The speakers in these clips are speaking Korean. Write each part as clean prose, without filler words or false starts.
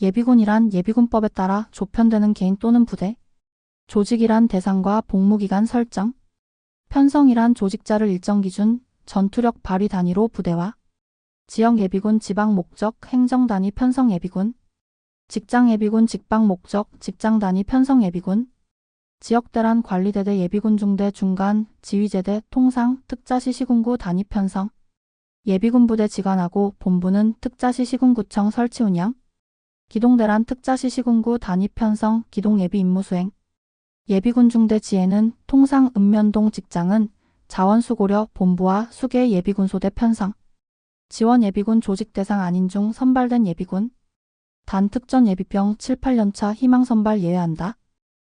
예비군이란 예비군법에 따라 조편되는 개인 또는 부대. 조직이란 대상과 복무기간 설정. 편성이란 조직자를 일정 기준, 전투력 발휘 단위로 부대화. 지역 예비군 지방 목적 행정 단위 편성 예비군. 직장 예비군 직방 목적 직장 단위 편성 예비군. 지역대란 관리대대 예비군 중대 중간 지휘제대 통상 특자시 시군구 단위 편성. 예비군 부대 지관하고 본부는 특자시 시군구청 설치 운영. 기동대란 특자시 시군구 단위 편성 기동 예비 임무 수행. 예비군 중대 지혜는 통상 읍면동 직장은 자원수고려 본부와 수계 예비군소대 편성. 지원 예비군 조직 대상 아닌 중 선발된 예비군. 단 특전 예비병 7, 8년차 희망 선발 예외한다.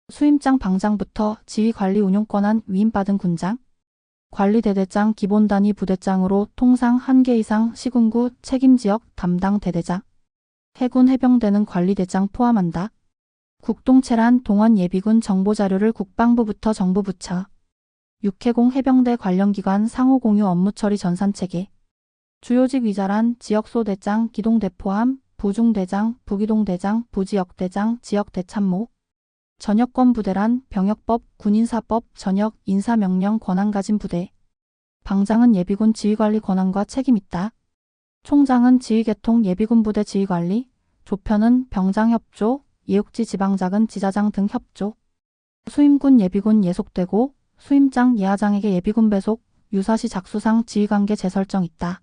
수임장 방장부터 지휘관리 운용권한 위임받은 군장. 관리대대장 기본단위 부대장으로 통상 1개 이상 시군구 책임지역 담당 대대장. 해군 해병대는 관리대장 포함한다. 국동체란 동원 예비군 정보자료를 국방부부터 정부부처. 육해공 해병대 관련기관 상호 공유 업무 처리 전산체계. 주요직 위자란 지역소대장 기동대 포함, 부중대장, 부기동대장, 부지역대장, 지역대참모. 전역권 부대란 병역법, 군인사법, 전역, 인사명령 권한 가진 부대. 방장은 예비군 지휘관리 권한과 책임 있다. 총장은 지휘계통 예비군 부대 지휘관리, 조편은 병장협조, 예옥지 지방작은 지자장 등 협조. 수임군 예비군 예속되고 수임장 예하장에게 예비군 배속, 유사시 작수상 지휘관계 재설정 있다.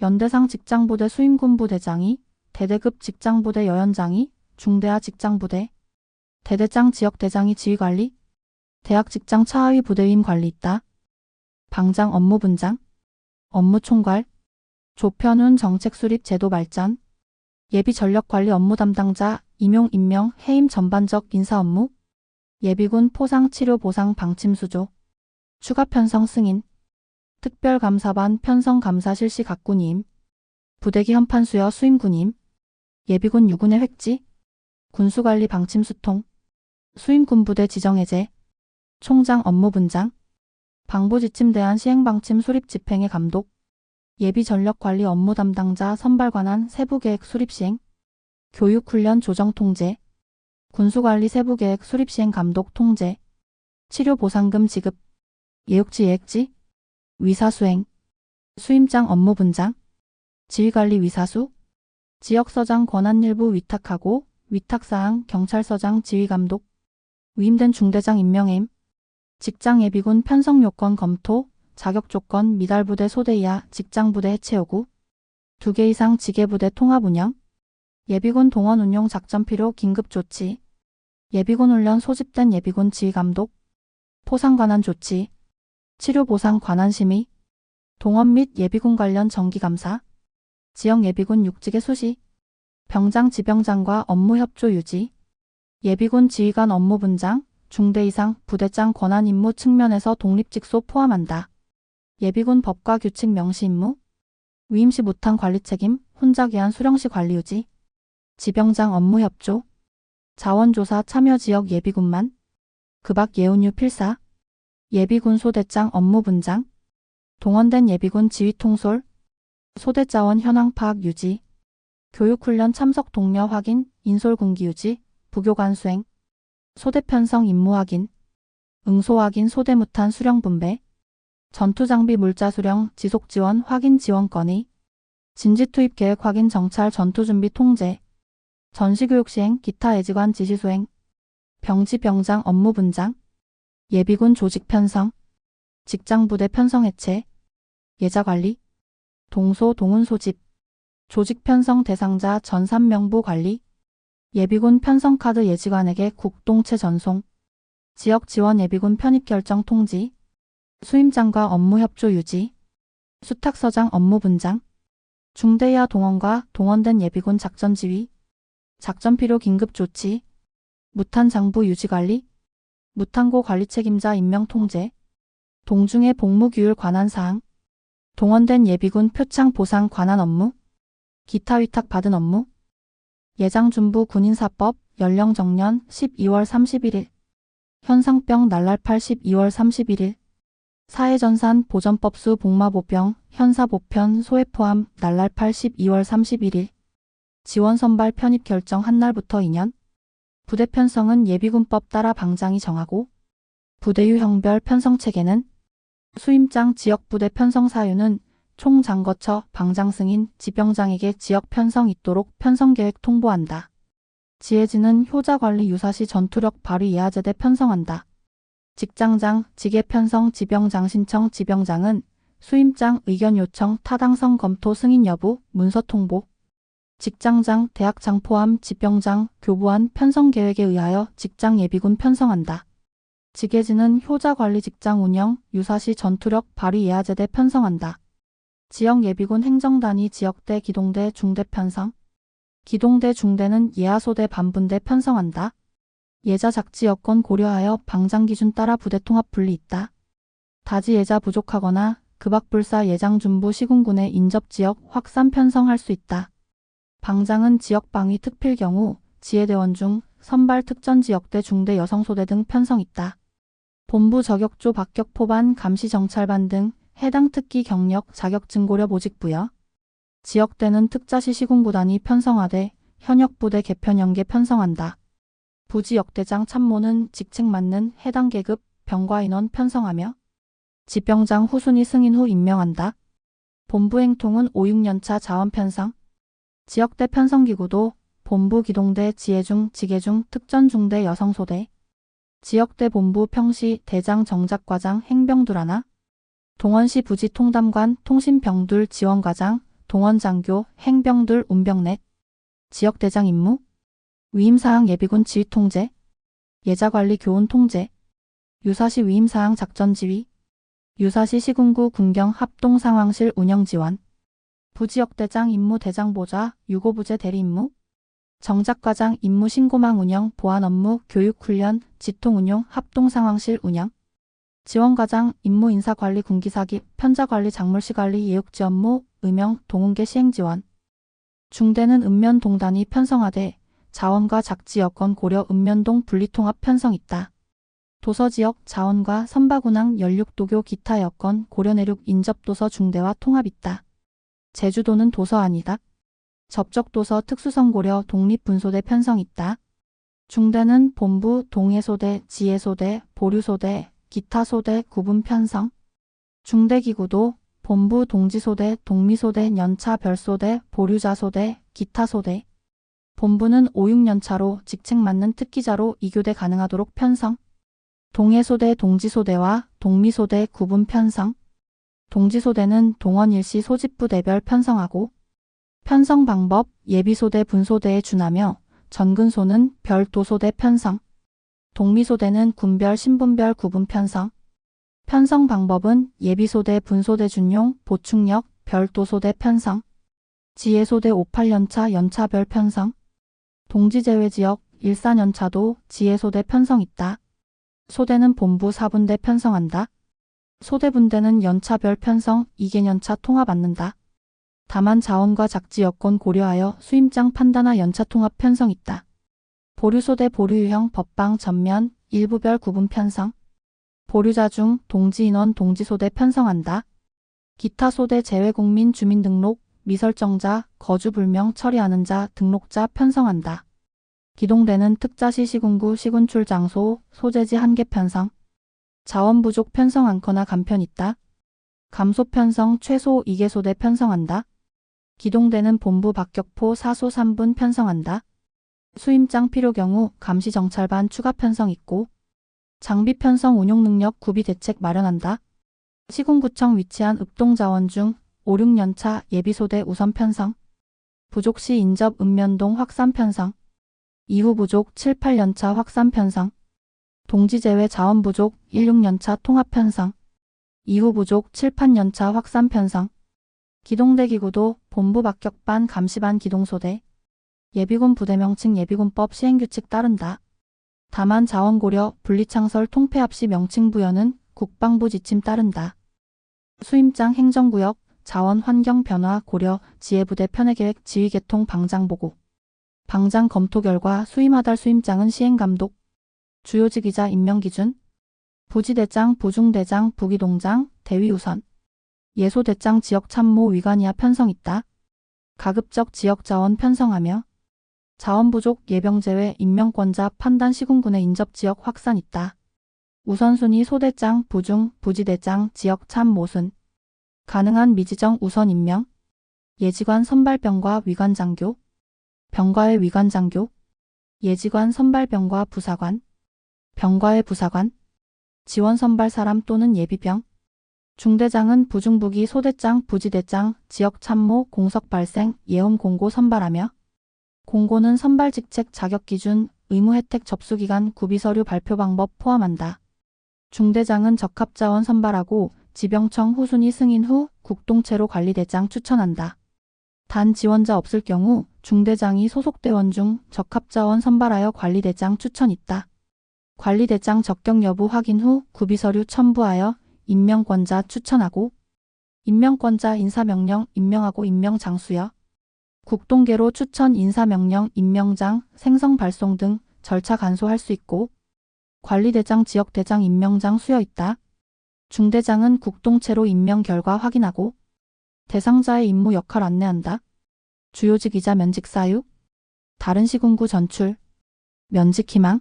연대상 직장부대 수임군부 대장이, 대대급 직장부대 여연장이, 중대하 직장부대, 대대장 지역대장이 지휘관리, 대학 직장 차하위 부대위임 관리 있다. 방장 업무분장, 업무총괄, 조편훈 정책수립 제도 발전, 예비 전력관리 업무 담당자, 임용 임명, 해임 전반적 인사 업무, 예비군 포상 치료 보상 방침수조, 추가 편성 승인, 특별감사반 편성 감사 실시 각군임, 부대기 현판 수여 수임군임, 예비군 유군의 획지, 군수관리 방침수통, 수임군부대 지정해제, 총장 업무분장, 방부지침대안 시행방침 수립 집행의 감독, 예비전력관리 업무 담당자 선발 관한 세부계획 수립시행, 교육훈련 조정 통제, 군수관리 세부계획 수립시행 감독 통제, 치료보상금 지급, 예옥지 예액지, 위사수행, 수임장 업무분장, 지휘관리 위사수, 지역서장 권한 일부 위탁하고 위탁사항 경찰서장 지휘감독, 위임된 중대장 임명임, 직장예비군 편성요건 검토, 자격조건 미달부대 소대 이하 직장부대 해체 요구, 2개 이상 지계부대 통합운영, 예비군 동원 운용 작전 필요 긴급조치, 예비군 훈련 소집된 예비군 지휘감독, 포상 관한 조치, 치료보상 관한 심의, 동원 및 예비군 관련 정기감사, 지역 예비군 육직의 수시, 병장 지병장과 업무 협조 유지, 예비군 지휘관 업무 분장, 중대 이상 부대장 권한 임무 측면에서 독립직소 포함한다. 예비군 법과 규칙 명시 임무, 위임시 무탕 관리 책임, 혼자 기한 수령시 관리 유지, 지병장 업무 협조, 자원조사 참여 지역 예비군만, 그박 예운유 필사, 예비군 소대장 업무 분장, 동원된 예비군 지휘 통솔, 소대자원 현황 파악 유지, 교육훈련 참석 독려 확인, 인솔 군기 유지, 부교관 수행, 소대 편성 임무 확인, 응소 확인 소대 무탄 수령 분배, 전투장비 물자 수령 지속 지원 확인 지원 건의, 진지 투입 계획 확인 정찰 전투준비 통제, 전시교육 시행 기타 예지관 지시 수행, 병지 병장 업무 분장, 예비군 조직 편성, 직장부대 편성 해체, 예자 관리, 동소 동훈 소집, 조직 편성 대상자 전산 명부 관리, 예비군 편성 카드 예지관에게 국동체 전송, 지역 지원 예비군 편입 결정 통지, 수임장과 업무 협조 유지, 수탁서장 업무 분장, 중대 이하 동원과 동원된 예비군 작전 지휘, 작전 필요 긴급 조치, 무탄 장부 유지 관리, 무탄고 관리 책임자 임명 통제, 동중의 복무 규율 관한 사항, 동원된 예비군 표창 보상 관한 업무, 기타 위탁 받은 업무, 예장준부 군인사법 연령 정년 12월 31일, 현상병 날랄팔 12월 31일, 사해전산 보전법수 복마보병 현사보편 소해 포함 날랄팔 12월 31일, 지원 선발 편입 결정 한 날부터 2년. 부대 편성은 예비군법 따라 방장이 정하고 부대유형별 편성 체계는 수임장 지역부대 편성 사유는 총장 거쳐 방장 승인 지병장에게 지역 편성 있도록 편성계획 통보한다. 지혜진은 효자관리 유사시 전투력 발휘 예하제대 편성한다. 직장장 직계 편성 지병장 신청 지병장은 수임장 의견 요청 타당성 검토 승인 여부 문서 통보. 직장장 대학장 포함 지병장 교부한 편성 계획에 의하여 직장 예비군 편성한다. 직예진은 효자관리 직장 운영 유사시 전투력 발휘 예하제대 편성한다. 지역 예비군 행정단위 지역대 기동대 중대 편성. 기동대 중대는 예하소대 반분대 편성한다. 예자 작지 여건 고려하여 방장 기준 따라 부대 통합 분리 있다. 다지 예자 부족하거나 급악불사 예장준부 시군군의 인접지역 확산 편성할 수 있다. 방장은 지역방위 특필 경우 지혜대원 중 선발 특전지역대 중대 여성소대 등 편성 있다. 본부 저격조 박격 포반 감시 정찰반 등 해당 특기 경력 자격증 고려 모직 부여. 지역대는 특자시 시군구단이 편성하되 현역 부대 개편 연계 편성한다. 부지역대장 참모는 직책 맞는 해당 계급 병과 인원 편성하며 지병장 후순위 승인 후 임명한다. 본부 행통은 5, 6년차 자원 편성. 지역대 편성기구도 본부 기동대 지혜중 직예중 특전중대 여성소대. 지역대 본부 평시 대장 정작과장 행병둘 하나. 동원시 부지 통담관 통신병둘 지원과장 동원장교 행병둘 운병 넷. 지역대장 임무. 위임사항 예비군 지휘 통제. 예자관리 교훈 통제. 유사시 위임사항 작전지휘. 유사시 시군구 군경 합동상황실 운영지원. 부지역대장 임무 대장보좌 유고부제 대리임무. 정작과장 임무 신고망 운영 보안 업무 교육훈련 지통운용 합동상황실 운영. 지원과장 임무 인사관리 군기사기 편자관리 작물시관리 예육지 업무 의명 동운계 시행지원. 중대는 읍면동단이 편성하되 자원과 작지 여건 고려 읍면동 분리통합 편성 있다. 도서지역 자원과 선박운항 연륙도교 기타 여건 고려 내륙 인접도서 중대와 통합 있다. 제주도는 도서 아니다. 접적도서 특수성고려 독립분소대 편성 있다. 중대는 본부 동해소대 지혜소대 보류소대 기타소대 구분 편성. 중대기구도 본부 동지소대 동미소대 연차 별소대 보류자소대 기타소대. 본부는 5, 6년차로 직책 맞는 특기자로 2교대 가능하도록 편성. 동해소대 동지소대와 동미소대 구분 편성. 동지소대는 동원 일시 소집부대별 편성하고 편성 방법 예비소대 분소대에 준하며 전근소는 별도소대 편성. 동미소대는 군별 신분별 구분 편성. 편성 방법은 예비소대 분소대 준용 보충력 별도소대 편성. 지혜소대 5, 8년차 연차별 편성. 동지제외지역 1, 4년차도 지혜소대 편성 있다. 소대는 본부 4분대 편성한다. 소대분대는 연차별 편성 2개년차 통합 않는다. 다만 자원과 작지 여건 고려하여 수임장 판단화 연차 통합 편성 있다. 보류소대 보류유형 법방 전면 일부별 구분 편성. 보류자 중 동지인원 동지소대 편성한다. 기타 소대 재외국민 주민등록 미설정자 거주불명 처리하는 자 등록자 편성한다. 기동대는 특자시 시군구 시군출 장소 소재지 한개 편성. 자원 부족 편성 않거나 감편 있다. 감소 편성 최소 2개소대 편성한다. 기동대는 본부 박격포 4소 3분 편성한다. 수임장 필요 경우 감시 정찰반 추가 편성 있고 장비 편성 운용 능력 구비 대책 마련한다. 시군구청 위치한 읍동자원 중 5, 6년차 예비소대 우선 편성. 부족 시 인접 읍면동 확산 편성. 이후 부족 7, 8년차 확산 편성. 동지제외 자원 부족 1, 6년차 통합 편성. 이후 부족 7, 8년차 확산 편성. 기동대 기구도 본부 박격반 감시반 기동소대. 예비군 부대명칭 예비군법 시행규칙 따른다. 다만 자원 고려 분리창설 통폐합시 명칭 부여는 국방부 지침 따른다. 수임장 행정구역 자원 환경 변화 고려 지혜부대 편해계획 지휘계통 방장 보고. 방장 검토 결과 수임하달 수임장은 시행감독. 주요직이자 임명기준. 부지대장 부중대장 부기동장 대위우선. 예소대장 지역참모 위관이하 편성 있다. 가급적 지역자원 편성하며 자원 부족 예병 제외 임명권자 판단 시군군의 인접지역 확산 있다. 우선순위 소대장, 부중, 부지대장, 지역 참모순. 가능한 미지정 우선 임명. 예지관 선발병과 위관장교. 병과의 위관장교. 예지관 선발병과 부사관. 병과의 부사관. 지원 선발 사람 또는 예비병. 중대장은 부중부기 소대장, 부지대장, 지역 참모, 공석 발생, 예험 공고 선발하며 공고는 선발 직책 자격 기준, 의무 혜택 접수 기간, 구비서류 발표 방법 포함한다. 중대장은 적합자원 선발하고 지병청 후순위 승인 후 국동체로 관리대장 추천한다. 단 지원자 없을 경우 중대장이 소속대원 중 적합자원 선발하여 관리대장 추천 있다. 관리대장 적격 여부 확인 후 구비서류 첨부하여 임명권자 추천하고 임명권자 인사명령 임명하고 임명장수여 국동계로 추천 인사명령 임명장 생성 발송 등 절차 간소할 수 있고 관리대장 지역대장 임명장 수여 있다. 중대장은 국동체로 임명 결과 확인하고 대상자의 임무 역할 안내한다. 주요직이자 면직 사유 다른 시군구 전출 면직 희망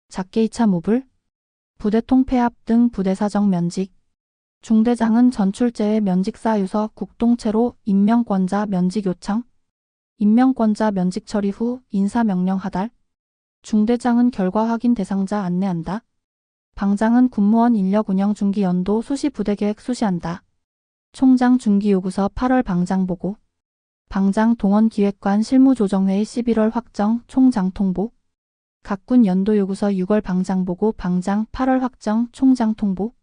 작게 2차 모불 부대 통폐합 등 부대 사정 면직 중대장은 전출 제외 면직 사유서 국동체로 임명권자 면직 요청 임명권자 면직 처리 후 인사명령 하달 중대장은 결과 확인 대상자 안내한다. 방장은 군무원 인력 운영 중기 연도 수시 부대계획 수시한다. 총장 중기요구서 8월 방장 보고 방장 동원기획관 실무조정회의 11월 확정 총장 통보 각군 연도요구서 6월 방장 보고 방장 8월 확정 총장 통보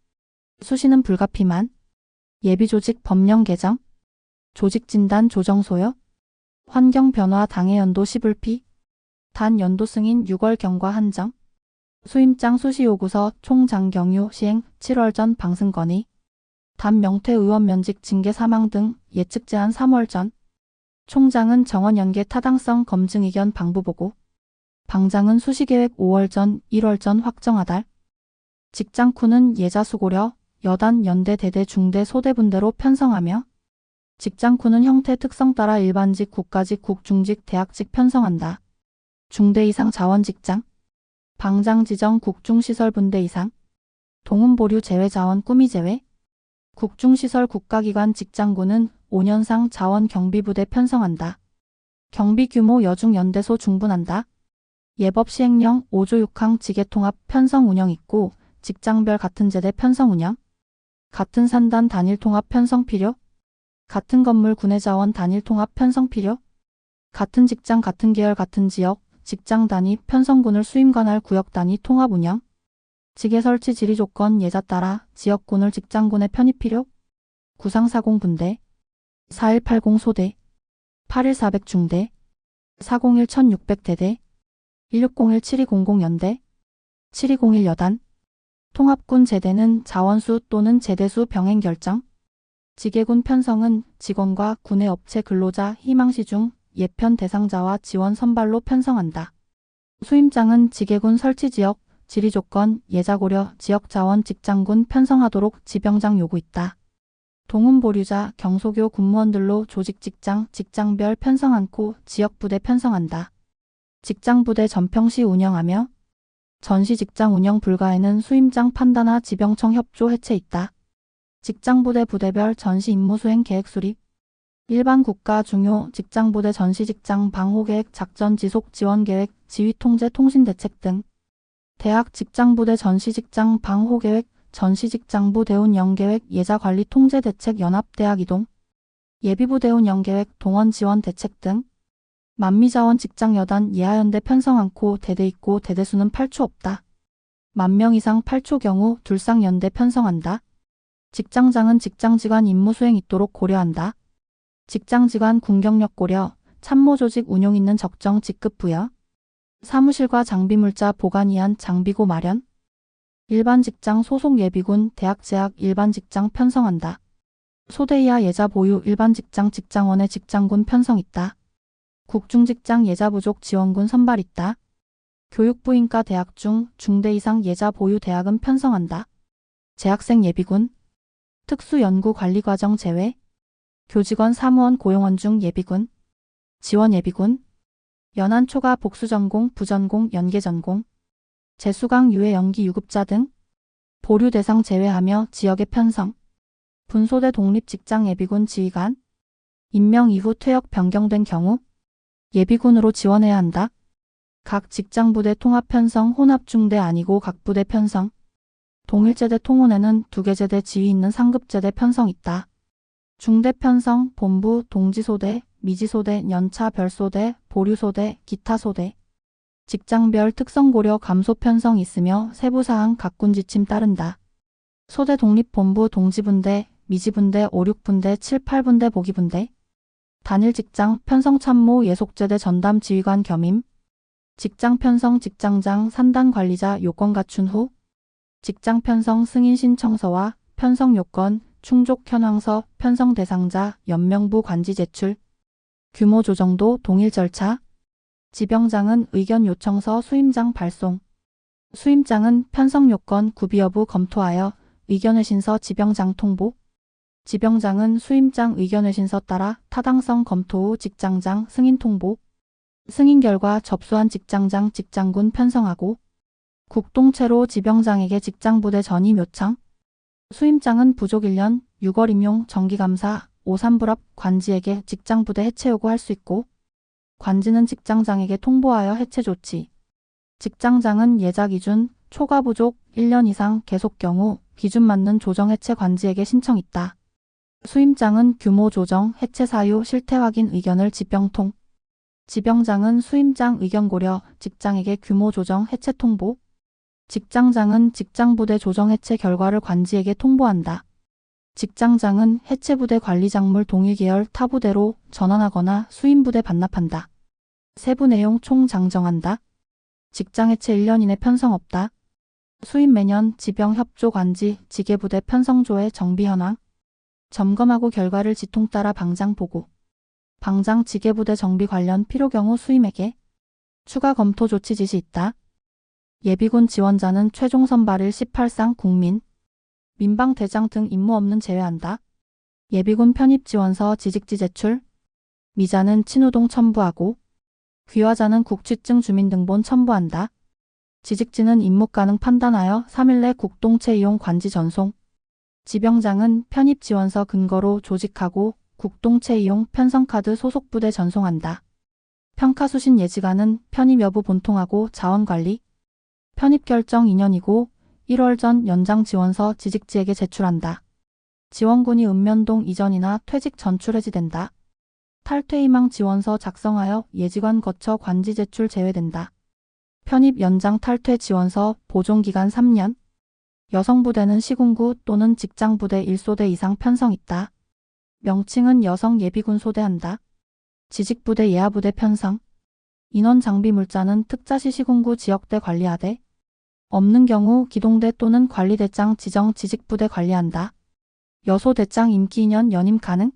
수시는 불가피만 예비조직 법령 개정 조직진단 조정 소요 환경변화 당해연도 시불피 단 연도 승인 6월 경과 한정 수임장 수시요구서 총장 경유 시행 7월 전 방승 건의 단 명퇴 의원 면직 징계 사망 등 예측 제한 3월 전 총장은 정원 연계 타당성 검증 의견 방부 보고 방장은 수시계획 5월 전 1월 전 확정하달 직장쿠는 예자 수고려 여단 연대 대대 중대 소대분대로 편성하며 직장쿠는 형태 특성 따라 일반직 국가직 국중직 대학직 편성한다. 중대 이상 자원직장 방장 지정 국중시설분대 이상 동음보류 제외 자원 꾸미 제외 국중시설 국가기관 직장군은 5년상 자원경비부대 편성한다. 경비규모 여중연대소 중분한다. 예법 시행령 5조 6항 지계통합 편성 운영 있고 직장별 같은 제대 편성 운영 같은 산단 단일 통합 편성 필요 같은 건물 군의 자원 단일 통합 편성 필요 같은 직장 같은 계열 같은 지역 직장 단위 편성군을 수임관할 구역 단위 통합 운영 직계 설치 지리 조건 예자 따라 지역군을 직장군에 편입 필요 구상사공 분대 4180 소대 81400 중대 401 1600 대대 1601 7200 연대 7201 여단 통합군 제대는 자원수 또는 제대수 병행 결정 직계군 편성은 직원과 군의 업체 근로자 희망시 중 예편 대상자와 지원 선발로 편성한다. 수임장은 직계군 설치지역, 지리조건, 예자고려, 지역자원 직장군 편성하도록 지병장 요구 있다. 동음보류자, 경소교 군무원들로 조직직장, 직장별 편성 않고 지역부대 편성한다. 직장부대 전평시 운영하며 전시직장 운영 불가에는 수임장 판단하 지병청 협조 해체 있다. 직장부대 부대별 전시 임무 수행 계획 수립 일반 국가 중요 직장부대 전시직장 방호계획 작전 지속 지원계획 지휘통제 통신대책 등 대학 직장부대 전시직장 방호계획 전시직장부 대운 영계획 예자관리 통제대책 연합대학 이동 예비부 대운 영계획 동원 지원 대책 등 만미자원 직장여단 예하연대 편성 않고 대대 있고 대대수는 8초 없다. 10,000명 이상 8초 경우 둘상연대 편성한다. 직장장은 직장지관 임무 수행 있도록 고려한다. 직장지관 군경력 고려, 참모조직 운용 있는 적정 직급 부여, 사무실과 장비물자 보관 위한 장비고 마련, 일반 직장 소속 예비군 대학 재학 일반 직장 편성한다. 소대 이하 예자 보유 일반 직장 직장원의 직장군 편성 있다. 국중직장 예자 부족 지원군 선발 있다. 교육부인과 대학 중 중대 이상 예자 보유 대학은 편성한다. 재학생 예비군, 특수연구관리과정 제외, 교직원 사무원 고용원 중 예비군, 지원 예비군, 연한 초과 복수전공, 부전공, 연계전공, 재수강 유예 연기 유급자 등 보류 대상 제외하며 지역의 편성, 분소대 독립직장 예비군 지휘관, 임명 이후 퇴역 변경된 경우 예비군으로 지원해야 한다. 각 직장부대 통합 편성 혼합 중대 아니고 각 부대 편성. 동일제대 통운에는 2개 제대 지휘 있는 상급제대 편성 있다. 중대 편성, 본부, 동지소대, 미지소대, 연차 별소대, 보류소대, 기타 소대. 직장별 특성 고려 감소 편성 있으며 세부사항 각 군 지침 따른다. 소대 독립본부 동지분대, 미지분대, 5, 6분대, 7, 8분대 보기분대. 단일 직장 편성 참모 예속제대 전담 지휘관 겸임. 직장 편성 직장장 산단 관리자 요건 갖춘 후 직장 편성 승인 신청서와 편성 요건, 충족 현황서, 편성 대상자, 연명부 관지 제출. 규모 조정도 동일 절차. 지병장은 의견 요청서 수임장 발송. 수임장은 편성 요건 구비 여부 검토하여 의견회신서 지병장 통보. 지병장은 수임장 의견회신서 따라 타당성 검토 후 직장장 승인 통보. 승인 결과 접수한 직장장 직장군 편성하고 국동체로 지병장에게 직장부대 전임 요청. 수임장은 부족 1년 6월 임용 정기감사 5.3불합 관지에게 직장부대 해체 요구할 수 있고 관지는 직장장에게 통보하여 해체 조치. 직장장은 예자 기준 초과 부족 1년 이상 계속 경우 기준 맞는 조정 해체 관지에게 신청 있다. 수임장은 규모 조정, 해체 사유, 실태 확인 의견을 지병통. 지병장은 수임장 의견 고려, 직장에게 규모 조정, 해체 통보. 직장장은 직장부대 조정 해체 결과를 관지에게 통보한다. 직장장은 해체부대 관리작물 동일 계열 타 부대로 전환하거나 수임부대 반납한다. 세부 내용 총장정한다. 직장 해체 1년 이내 편성 없다. 수임 매년 지병 협조 관지 지계부대 편성조의 정비 현황. 점검하고 결과를 지통 따라 방장 보고. 방장 지계부대 정비 관련 필요 경우 수임에게 추가 검토 조치 지시 있다. 예비군 지원자는 최종 선발일 18상 국민, 민방 대장 등 임무 없는 제외한다. 예비군 편입 지원서 지직지 제출. 미자는 친우동 첨부하고 귀화자는 국취증 주민등본 첨부한다. 지직지는 임무 가능 판단하여 3일 내 국동체 이용 관지 전송. 지병장은 편입 지원서 근거로 조직하고 국동체 이용 편성카드 소속부대 전송한다. 평가수신 예지관은 편입 여부 본통하고 자원관리. 편입 결정 2년이고 1월 전 연장 지원서 지직지에게 제출한다. 지원군이 읍면동 이전이나 퇴직 전출 해지된다. 탈퇴 희망 지원서 작성하여 예지관 거쳐 관지 제출 제외된다. 편입 연장 탈퇴 지원서 보존기간 3년. 여성부대는 시군구 또는 직장부대 1소대 이상 편성 있다. 명칭은 여성 예비군 소대한다. 지직부대 예하부대 편성. 인원 장비 물자는 특자시 시군구 지역대 관리하되 없는 경우 기동대 또는 관리대장 지정 지직부대 관리한다. 여소대장 임기 2년 연임 가능.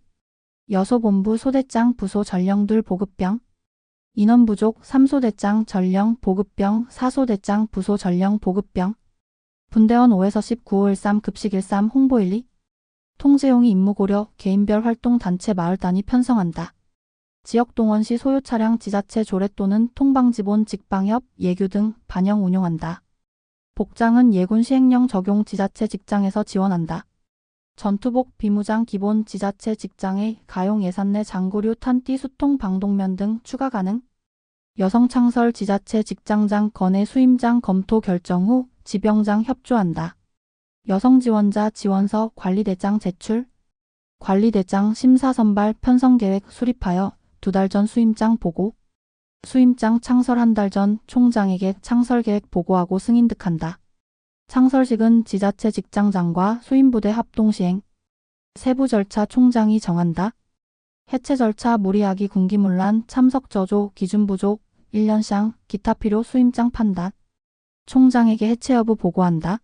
여소본부 소대장 부소 전령들 보급병. 인원 부족 3소대장 전령 보급병 4소대장 부소 전령 보급병. 분대원 5에서 19.13 급식 13 홍보 1, 2. 통제용이 임무 고려 개인별 활동 단체 마을 단위 편성한다. 지역 동원 시 소유 차량 지자체 조례 또는 통방지본 직방협 예규 등 반영 운용한다. 복장은 예군 시행령 적용 지자체 직장에서 지원한다. 전투복 비무장 기본 지자체 직장의 가용 예산 내 장구류 탄띠 수통 방독면 등 추가 가능. 여성 창설 지자체 직장장 건의 수임장 검토 결정 후 지병장 협조한다. 여성 지원자 지원서 관리대장 제출. 관리대장 심사 선발 편성계획 수립하여 2달 전 수임장 보고. 수임장 창설 1달 전 총장에게 창설계획 보고하고 승인득한다. 창설식은 지자체 직장장과 수임부대 합동시행. 세부 절차 총장이 정한다. 해체 절차 무리하기 군기문란 참석 저조 기준 부족 1년상 기타 필요 수임장 판단. 총장에게 해체 여부 보고한다.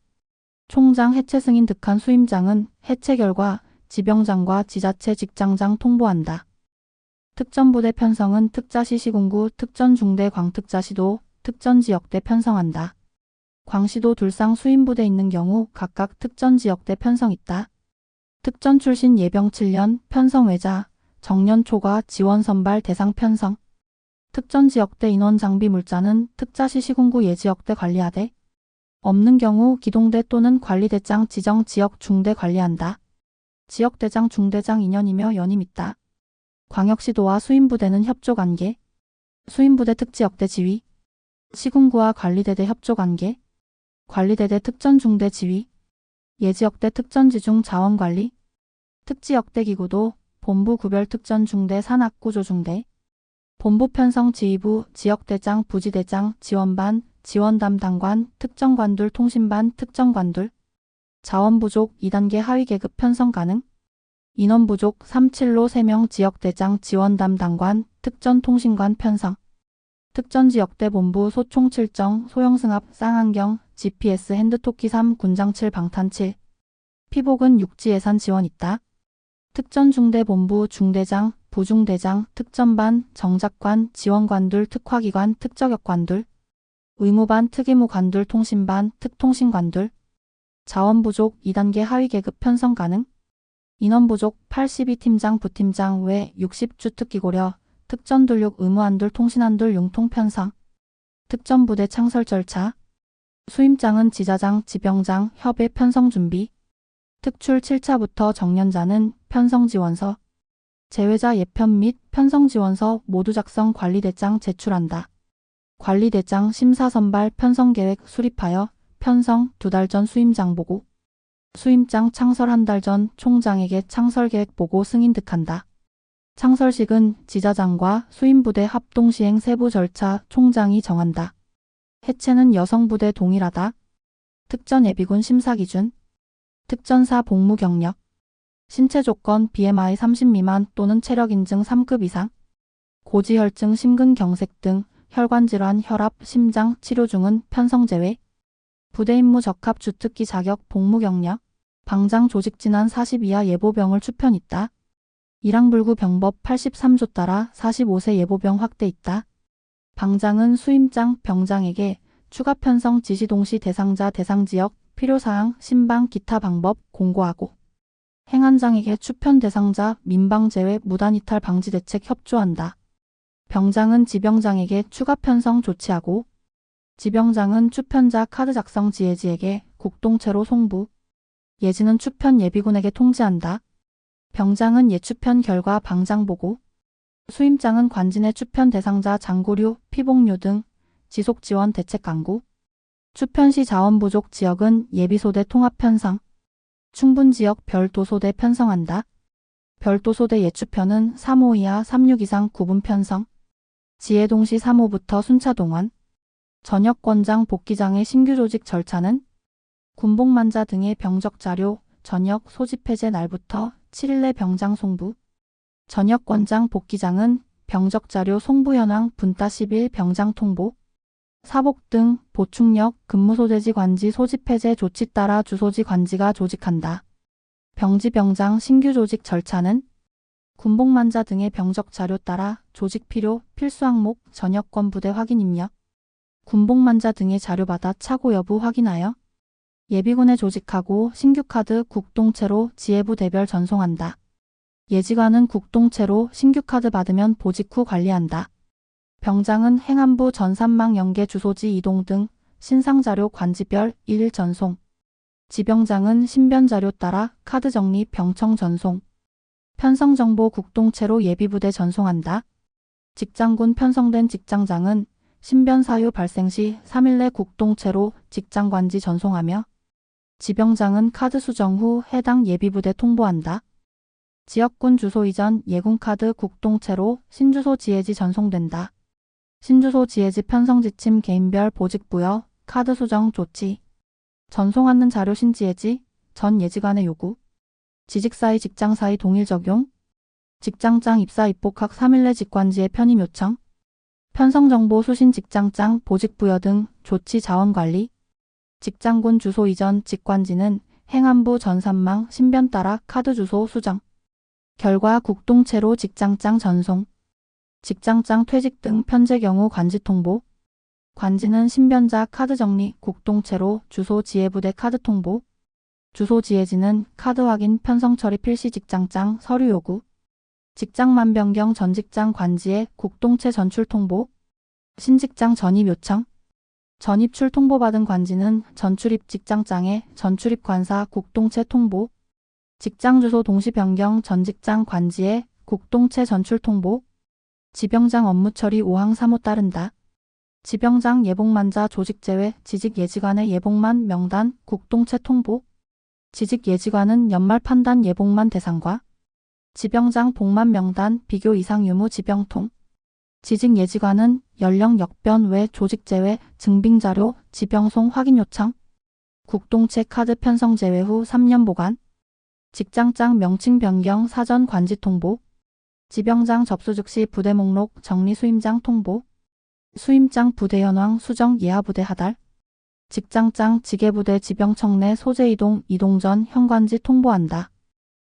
총장 해체 승인 득한 수임장은 해체 결과 지병장과 지자체 직장장 통보한다. 특전부대 편성은 특자시 시군구 특전중대 광특자시도 특전지역대 편성한다. 광시도 둘상 수임부대 있는 경우 각각 특전지역대 편성 있다. 특전 출신 예병 7년 편성 외자 정년 초과 지원 선발 대상 편성. 특정 지역대 인원 장비 물자는 특자시 시군구 예지역대 관리하되 없는 경우 기동대 또는 관리대장 지정 지역 중대 관리한다. 지역대장 중대장 2년이며 연임 있다. 광역시도와 수임부대는 협조관계. 수임부대 특지역대 지휘. 시군구와 관리대대 협조관계. 관리대대 특전중대 지휘. 예지역대 특전지중 자원관리. 특지역대 기구도 본부 구별 특전중대 산악구조중대. 본부 편성 지휘부 지역대장 부지대장 지원반 지원담당관 특정관둘 통신반 특정관둘. 자원 부족 2단계 하위 계급 편성 가능. 인원 부족 37로 3명 지역대장 지원담당관 특전통신관 편성. 특전지역대 본부 소총 7정 소형승합 쌍안경 GPS 핸드토키 3 군장 7 방탄 7. 피복은 육지 예산 지원 있다. 특전중대 본부 중대장 부중대장 특전반 정작관 지원관둘 특화기관 특적역관둘. 의무반 특의무 관둘 통신반 특통신관둘. 자원 부족 2단계 하위 계급 편성 가능. 인원 부족 82팀장 부팀장 외 60주 특기고려 특전둘육 의무한둘 통신한둘 융통 편성. 특전부대 창설 절차. 수임장은 지자장 지병장 협의 편성 준비. 특출 7차부터 정년자는 편성 지원서. 제외자 예편 및 편성 지원서 모두 작성 관리대장 제출한다. 관리대장 심사 선발 편성 계획 수립하여 편성 2달 전 수임장 보고. 수임장 창설 1달 전 총장에게 창설 계획 보고 승인 득한다. 창설식은 지자장과 수임부대 합동시행 세부 절차 총장이 정한다. 해체는 여성부대 동일하다. 특전 예비군 심사 기준. 특전사 복무 경력. 신체 조건 BMI 30 미만 또는 체력 인증 3급 이상. 고지혈증 심근경색 등 혈관질환 혈압 심장 치료 중은 편성 제외. 부대 임무 적합 주특기 자격 복무 경력. 방장 조직 지난 40 이하 예보병을 추편 있다. 일항불구 병법 83조 따라 45세 예보병 확대 있다. 방장은 수임장 병장에게 추가 편성 지시 동시 대상자 대상지역 필요사항 신방 기타 방법 공고하고 행안장에게 추편 대상자 민방 제외 무단 이탈 방지 대책 협조한다. 병장은 지병장에게 추가 편성 조치하고 지병장은 추편자 카드 작성 지혜지에게 국동체로 송부. 예지는 추편 예비군에게 통지한다. 병장은 예추편 결과 방장 보고. 수임장은 관진의 추편 대상자 장구류, 피복류 등 지속 지원 대책 강구. 추편시 자원 부족 지역은 예비소대 통합 편성. 충분지역 별도소대 편성한다. 별도소대 예추편은 3호 이하 36 이상 구분 편성. 지혜동시 3호부터 순차 동원. 전역권장 복귀장의 신규 조직 절차는 군복만자 등의 병적 자료 전역 소집 해제 날부터 7일 내 병장 송부. 전역권장 복귀장은 병적 자료 송부 현황 분따 10일 병장 통보. 사복 등 보충력 근무소재지 관지 소집 해제 조치 따라 주소지 관지가 조직한다. 병지 병장 신규 조직 절차는 군복만자 등의 병적 자료 따라 조직 필요 필수 항목 전역권 부대 확인 입력. 군복만자 등의 자료 받아 차고 여부 확인하여 예비군에 조직하고 신규 카드 국동체로 지혜부 대별 전송한다. 예지관은 국동체로 신규 카드 받으면 보직 후 관리한다. 병장은 행안부 전산망 연계 주소지 이동 등 신상자료 관지별 1일 전송. 지병장은 신변자료 따라 카드 정리 병청 전송. 편성정보 국동체로 예비부대 전송한다. 직장군 편성된 직장장은 신변사유 발생 시 3일 내 국동체로 직장관지 전송하며 지병장은 카드 수정 후 해당 예비부대 통보한다. 지역군 주소 이전 예군카드 국동체로 신주소 지혜지 전송된다. 신주소 지혜지 편성 지침 개인별 보직 부여 카드 수정 조치. 전송하는 자료 신지혜지 전 예지관의 요구. 지직사의 직장사의 동일 적용. 직장장 입사 입복학 3일 내 직관지의 편입 요청. 편성정보 수신 직장장 보직 부여 등 조치 자원관리. 직장군 주소 이전 직관지는 행안부 전산망 신변 따라 카드 주소 수정. 결과 국동체로 직장장 전송. 직장장 퇴직 등 편제 경우 관지 통보. 관지는 신변자 카드 정리 국동체로 주소 지혜부대 카드 통보. 주소 지혜지는 카드 확인 편성 처리 필시 직장장 서류 요구. 직장만 변경 전 직장 관지에 국동체 전출 통보. 신직장 전입 요청. 전입출 통보받은 관지는 전출입 직장장에 전출입 관사 국동체 통보. 직장 주소 동시 변경 전 직장 관지에 국동체 전출 통보. 지병장 업무 처리 5항 3호 따른다. 지병장 예복만자 조직 제외 지직 예직안의 예복만 명단 국동체 통보. 지직 예직안은 연말 판단 예복만 대상과 지병장 복만 명단 비교 이상 유무 지병통. 지직 예직안은 연령 역변 외 조직 제외 증빙자료 지병송 확인 요청. 국동체 카드 편성 제외 후 3년 보관. 직장장 명칭 변경 사전 관지 통보. 지병장 접수 즉시 부대 목록 정리 수임장 통보. 수임장 부대 현황 수정 예하 부대 하달. 직장장 지게부대 지병청 내 소재 이동 전 현관지 통보한다.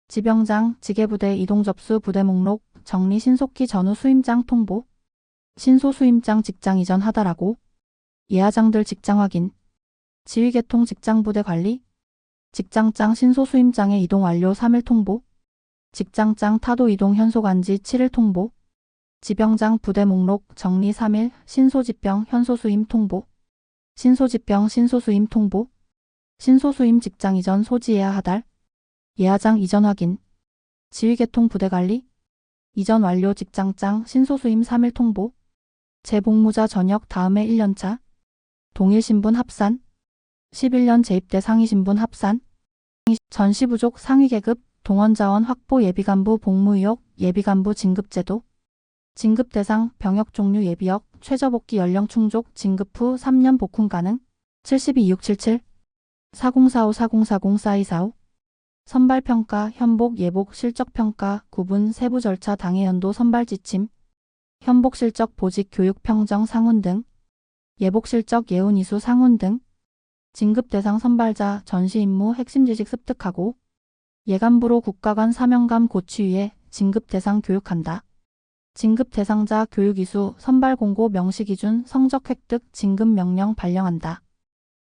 지병장 지게부대 이동 접수 부대 목록 정리 신속히 전후 수임장 통보. 신소 수임장 직장 이전 하달하고. 예하장들 직장 확인. 지휘계통 직장부대 관리. 직장장 신소 수임장의 이동 완료 3일 통보. 직장장 타도 이동 현소간지 7일 통보. 지병장 부대 목록 정리 3일 신소지병 현소수임 통보. 신소지병 신소수임 통보. 신소수임 직장 이전 소지 예하 하달. 예하장 이전 확인. 지휘계통 부대 관리. 이전 완료 직장장 신소수임 3일 통보. 재복무자 전역 다음해 1년차. 동일신분 합산. 11년 재입대 상위신분 합산. 전시부족 상위계급 동원자원 확보 예비간부 복무 의혹 예비간부 진급제도. 진급대상 병역 종류 예비역 최저복귀 연령 충족 진급 후 3년 복훈 가능. 722677 4045 4040 4245 선발평가 현복 예복 실적평가 구분 세부 절차 당해 연도 선발 지침. 현복 실적 보직 교육 평정 상훈 등. 예복 실적 예운 이수 상훈 등. 진급 대상 선발자 전시 임무 핵심 지식 습득하고. 예간부로 국가관 사명감 고취 위해 진급 대상 교육한다. 진급 대상자 교육 이수 선발 공고 명시 기준 성적 획득 진급 명령 발령한다.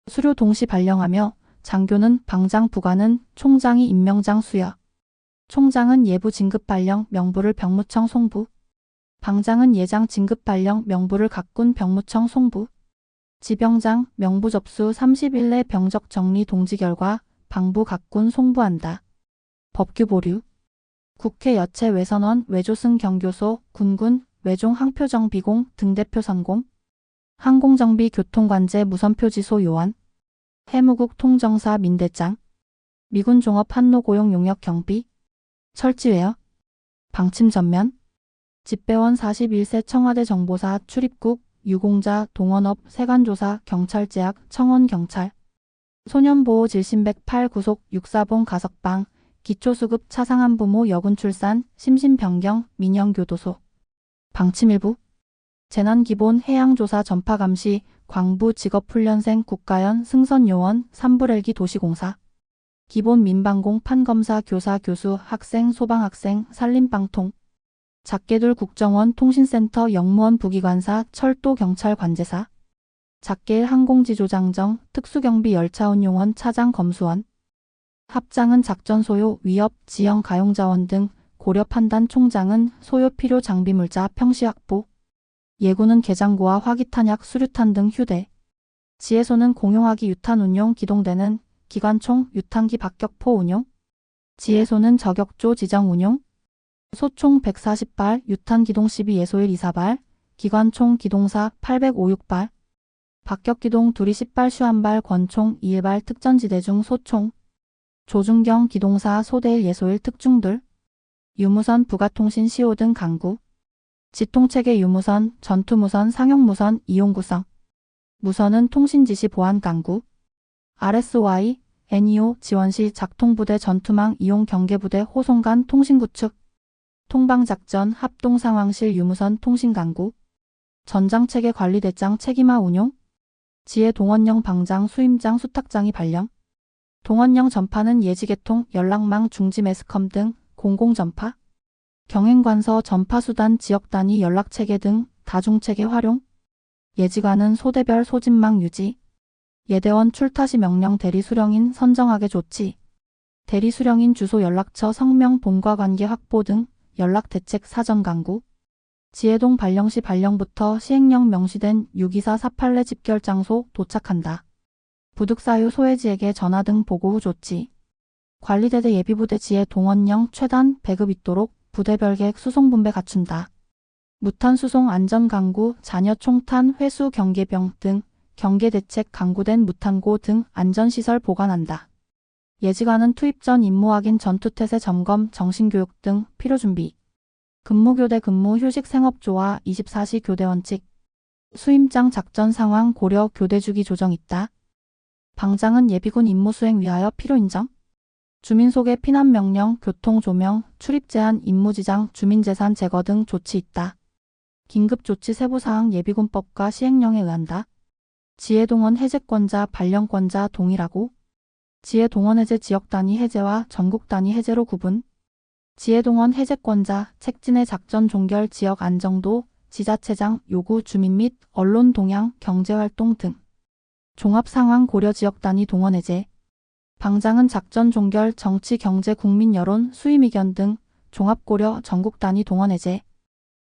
수료 동시 발령하며 장교는 방장 부관은 총장이 임명장 수여. 총장은 예부 진급 발령 명부를 병무청 송부. 방장은 예장 진급 발령 명부를 각군 병무청 송부. 지병장 명부 접수 30일 내 병적 정리 동지 결과 방부 각군 송부한다. 법규 보류. 국회 여체 외선원 외조승 경교소 군군 외종 항표정 비공 등대표 선공. 항공정비 교통관제 무선표지소 요원. 해무국 통정사 민대장. 미군 종업 한노 고용 용역 경비. 철지웨어. 방침 전면. 집배원 41세 청와대 정보사 출입국 유공자 동원업 세관조사 경찰제약 청원경찰. 소년보호 질신백8 구속 6사봉 가석방 기초수급 차상한 부모 여군 출산 심신변경 민영교도소. 방침일부. 재난기본 해양조사 전파감시 광부 직업훈련생 국가연 승선요원 삼부렐기 도시공사. 기본 민방공 판검사 교사 교수 학생 소방학생 산림방통. 작게둘 국정원 통신센터 영무원 부기관사 철도경찰 관제사. 작게일 항공지조장정 특수경비 열차운용원 차장 검수원. 합장은 작전 소요 위협 지형 가용자원 등 고려 판단 총장은 소요 필요 장비물자 평시 확보. 예구는 개장고와 화기탄약 수류탄 등 휴대. 지혜소는 공용화기 유탄 운용 기동대는 기관총 유탄기 박격포 운용. 지혜소는 저격조 지정 운용. 소총 140발 유탄 기동 12예소일 24발 기관총 기동사 856발. 박격기동 둘이 10발 슈 1발 권총 2발 특전지대 중 소총. 조준경 기동사 소대일 예소일 특중들. 유무선 부가통신 시호 등 강구. 지통체계 유무선 전투무선 상용무선 이용구성. 무선은 통신지시 보안 강구. RSY, NEO 지원시 작통부대 전투망 이용 경계부대 호송간 통신구축. 통방작전 합동상황실 유무선 통신 강구. 전장체계 관리대장 책임화 운용. 지혜 동원령 방장 수임장 수탁장이 발령. 동원령 전파는 예지계통 연락망 중지 매스컴 등 공공전파. 경행관서 전파수단 지역단위 연락체계 등 다중체계 활용. 예지관은 소대별 소진망 유지. 예대원 출타시 명령 대리수령인 선정하게 조치. 대리수령인 주소 연락처 성명 본과 관계 확보 등 연락대책 사전 강구. 지혜동 발령시 발령부터 시행령 명시된 624 사팔레 집결 장소 도착한다. 부득사유 소해지에게 전화 등 보고 후 조치. 관리대대 예비부대 지혜 동원령 최단 배급 있도록 부대별 계획 수송 분배 갖춘다. 무탄 수송 안전 강구, 잔여 총탄 회수 경계병 등 경계 대책 강구된 무탄고 등 안전시설 보관한다. 예지관은 투입 전 임무 확인 전투태세 점검 정신교육 등 필요 준비. 근무교대 근무 휴식 생업조화 24시 교대 원칙. 수임장 작전 상황 고려 교대 주기 조정 있다. 방장은 예비군 임무 수행 위하여 필요 인정. 주민 소개 피난 명령, 교통 조명, 출입 제한, 임무 지장, 주민재산 제거 등 조치 있다. 긴급 조치 세부사항 예비군법과 시행령에 의한다. 지혜동원 해제권자, 발령권자 동일하고 지혜동원 해제 지역 단위 해제와 전국 단위 해제로 구분. 지혜동원 해제권자, 책지 내 작전 종결 지역 안정도, 지자체장 요구 주민 및 언론 동향, 경제활동 등. 종합상황 고려 지역 단위 동원 해제. 방장은 작전 종결, 정치, 경제, 국민 여론, 수임 의견 등 종합 고려 전국 단위 동원 해제.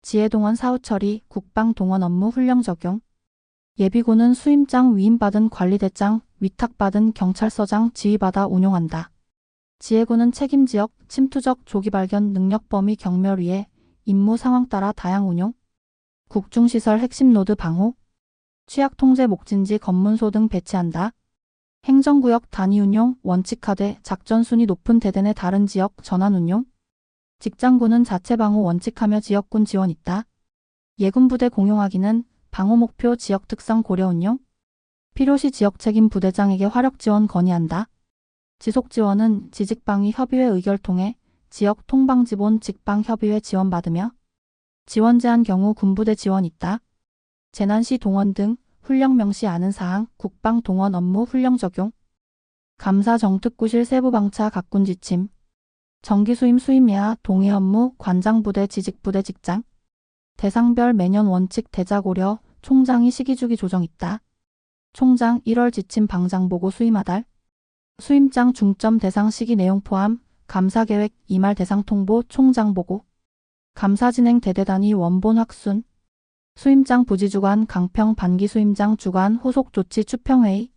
지혜동원 사후 처리, 국방 동원 업무 훈령 적용. 예비군은 수임장 위임받은 관리대장, 위탁받은 경찰서장 지휘받아 운용한다. 지혜군은 책임지역, 침투적 조기 발견 능력 범위 경멸 위에 임무 상황 따라 다양 운용. 국중시설 핵심 노드 방호. 취약 통제 목진지 검문소 등 배치한다. 행정구역 단위 운용, 원칙하되 작전 순위 높은 대대 내 다른 지역 전환 운용. 직장군은 자체 방호 원칙하며 지역군 지원 있다. 예군부대 공용하기는 방호 목표 지역 특성 고려 운용. 필요시 지역 책임 부대장에게 화력 지원 건의한다. 지속 지원은 지직방위 협의회 의결 통해 지역 통방지본 직방협의회 지원받으며 지원 제한 경우 군부대 지원 있다. 재난시 동원 등 훈령 명시 않은 사항 국방 동원 업무 훈령 적용. 감사 정특구실 세부방차 각군 지침. 정기수임 수임예하 동해 업무 관장부대 지직부대 직장. 대상별 매년 원칙 대자 고려 총장이 시기주기 조정 있다. 총장 1월 지침 방장보고 수임하달. 수임장 중점 대상 시기 내용 포함 감사계획 이말 대상 통보 총장 보고. 감사 진행 대대 단위 원본 확순. 수임장 부지주관 강평 반기 수임장 주관 후속 조치 추평회의.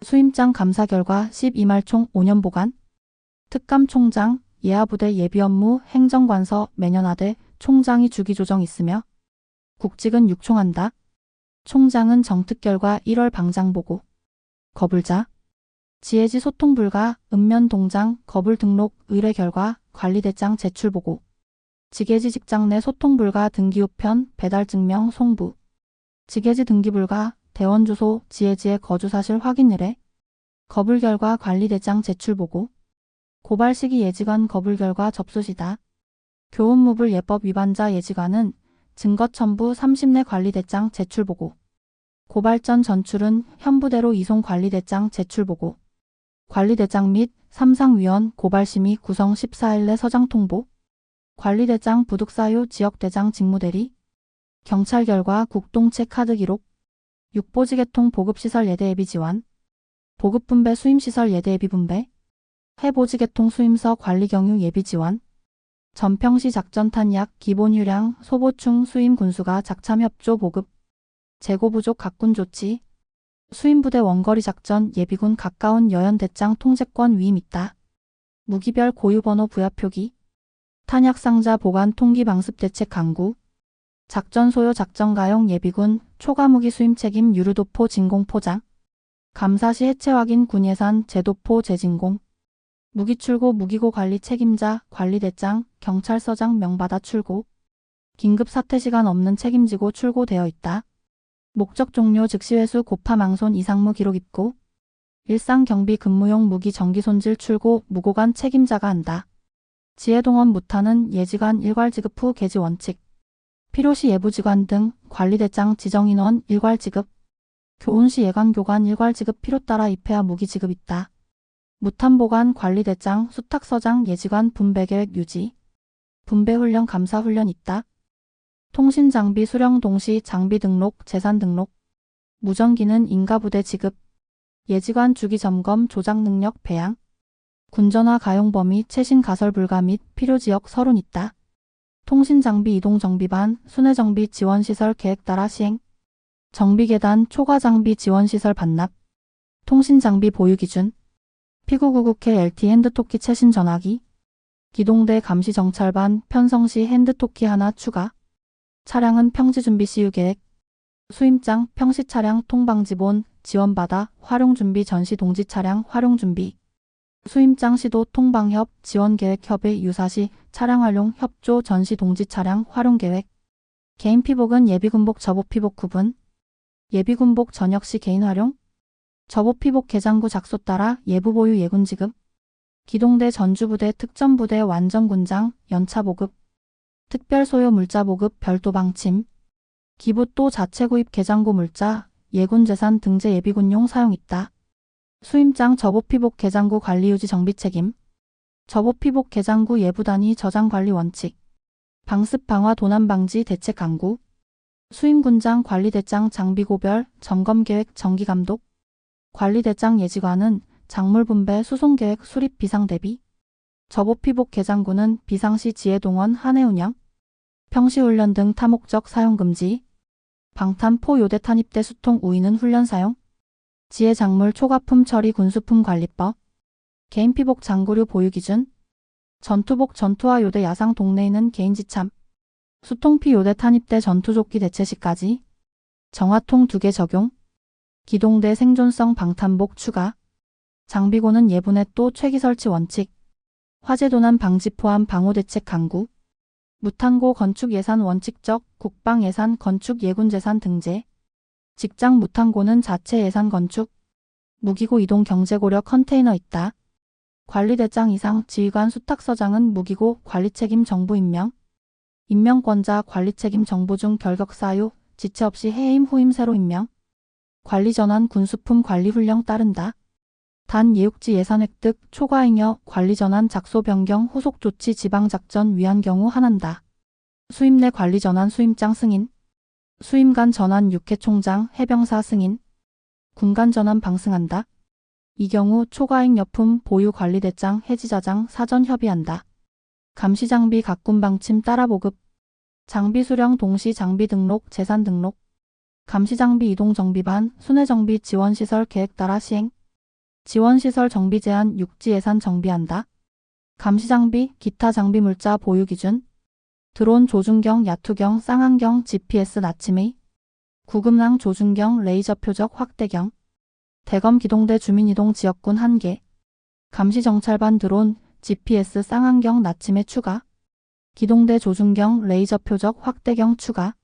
수임장 감사 결과 12말 총 5년 보관. 특감 총장 예하부대 예비업무 행정관서 매년 하되 총장이 주기 조정 있으며 국직은 6총한다. 총장은 정특 결과 1월 방장 보고. 거불자. 지혜지 소통 불가, 읍면 동장, 거불 등록, 의뢰 결과, 관리대장 제출 보고. 지게지 직장 내 소통 불가 등기 우편, 배달 증명 송부. 지게지 등기 불가, 대원 주소, 지혜지의 거주 사실 확인 의뢰. 거불 결과 관리대장 제출 보고. 고발 시기 예지관 거불 결과 접수시다. 교훈무불 예법 위반자 예지관은 증거 첨부 30내 관리대장 제출 보고. 고발 전 전출은 현부대로 이송 관리대장 제출 보고. 관리대장 및 삼상위원 고발심의 구성 14일 내 서장 통보. 관리대장 부득사유 지역대장 직무대리. 경찰 결과 국동체 카드 기록. 육보지계통 보급시설 예대 예비 지원. 보급분배 수임시설 예대 예비 분배. 해보지계통 수임서 관리 경유 예비 지원. 전평시 작전탄 약 기본휴량 소보충 수임 군수가 작참협조 보급. 재고 부족 각군 조치. 수임부대 원거리 작전 예비군 가까운 여연대장 통제권 위임 있다. 무기별 고유번호 부여 표기. 탄약상자 보관 통기 방습 대책 강구. 작전 소요 작전 가용 예비군 초과무기 수임 책임 유류도포 진공 포장. 감사시 해체 확인 군 예산 제도포 재진공. 무기 출고 무기고 관리 책임자 관리대장 경찰서장 명받아 출고. 긴급 사태 시간 없는 책임지고 출고되어 있다. 목적 종료 즉시 회수 고파망손 이상무 기록 입고. 일상 경비 근무용 무기 정기 손질 출고 무고관 책임자가 한다. 지혜동원 무탄은 예지관 일괄 지급 후 개지 원칙. 필요시 예부지관 등 관리대장 지정인원 일괄 지급. 교훈시 예관교관 일괄 지급 필요 따라 입회하 무기 지급 있다. 무탄보관 관리대장 수탁서장 예지관 분배계획 유지. 분배훈련 감사훈련 있다. 통신장비 수령 동시 장비 등록 재산 등록. 무전기는 인가부대 지급. 예지관 주기점검 조작 능력 배양. 군전화 가용 범위 최신 가설 불가 및 필요지역 서론 있다. 통신장비 이동정비반, 순회정비 지원시설 계획 따라 시행. 정비계단, 초과장비 지원시설 반납. 통신장비 보유기준. P999K LT 핸드토키 최신 전화기. 기동대 감시정찰반, 편성시 핸드토키 하나 추가. 차량은 평지준비 시유계획. 수임장, 평시차량 통방지본, 지원받아, 활용준비 전시 동지차량 활용준비. 수임장 시도 통방협, 지원계획 협의 유사시, 차량 활용 협조 전시 동지차량 활용계획. 개인 피복은 예비군복 접옷피복 구분. 예비군복 전역시 개인 활용. 접옷피복 개장구 작소 따라 예부보유 예군지급. 기동대 전주부대 특전부대 완전군장, 연차보급. 특별소요 물자보급 별도 방침. 기부 또 자체 구입 개장구 물자, 예군재산 등재 예비군용 사용 있다. 수임장 접옷피복 개장구 관리 유지 정비 책임. 접옷피복 개장구 예부단위 저장 관리 원칙. 방습 방화 도난 방지 대책 강구. 수임군장 관리대장 장비고별 점검계획 정기감독. 관리대장 예지관은 작물 분배 수송계획 수립 비상 대비. 접옷피복 개장구는 비상시 지혜동원 한해 운영. 평시훈련 등 타목적 사용 금지. 방탄포 요대 탄입대 수통 우이는 훈련 사용. 지혜작물 초과품 처리 군수품 관리법. 개인피복 장구류 보유기준. 전투복 전투화 요대 야상 동네에는 개인지참. 수통피 요대 탄입대 전투조끼 대체 시까지. 정화통 2개 적용. 기동대 생존성 방탄복 추가. 장비고는 예분의 또 최기 설치 원칙. 화재도난 방지 포함 방호대책 강구. 무탄고 건축 예산 원칙적 국방 예산 건축 예군재산 등재. 직장 무탄고는 자체 예산 건축. 무기고 이동 경제고려 컨테이너 있다. 관리대장 이상 지휘관 수탁서장은 무기고 관리책임 정부 임명. 임명권자 관리책임 정부 중 결격 사유 지체 없이 해임 후임 새로 임명. 관리전환 군수품 관리훈령 따른다. 단 예육지 예산 획득 초과잉여 관리전환 작소 변경 후속 조치 지방작전 위한 경우 한한다. 수임 내 관리전환 수임장 승인. 수임간 전환 육해총장 해병사 승인. 군간 전환 방승한다. 이 경우 초과잉 여품 보유 관리대장 해지자장 사전 협의한다. 감시장비 각군 방침 따라 보급. 장비 수령 동시 장비 등록 재산 등록. 감시장비 이동정비반 순회정비 지원시설 계획 따라 시행. 지원시설 정비 제한 육지 예산 정비한다. 감시장비, 기타 장비 물자 보유 기준. 드론 조준경, 야투경, 쌍안경, GPS 나침의. 구급랑 조준경, 레이저 표적 확대경. 대검 기동대 주민이동 지역군 1개. 감시정찰반 드론, GPS 쌍안경 나침의 추가. 기동대 조준경, 레이저 표적 확대경 추가.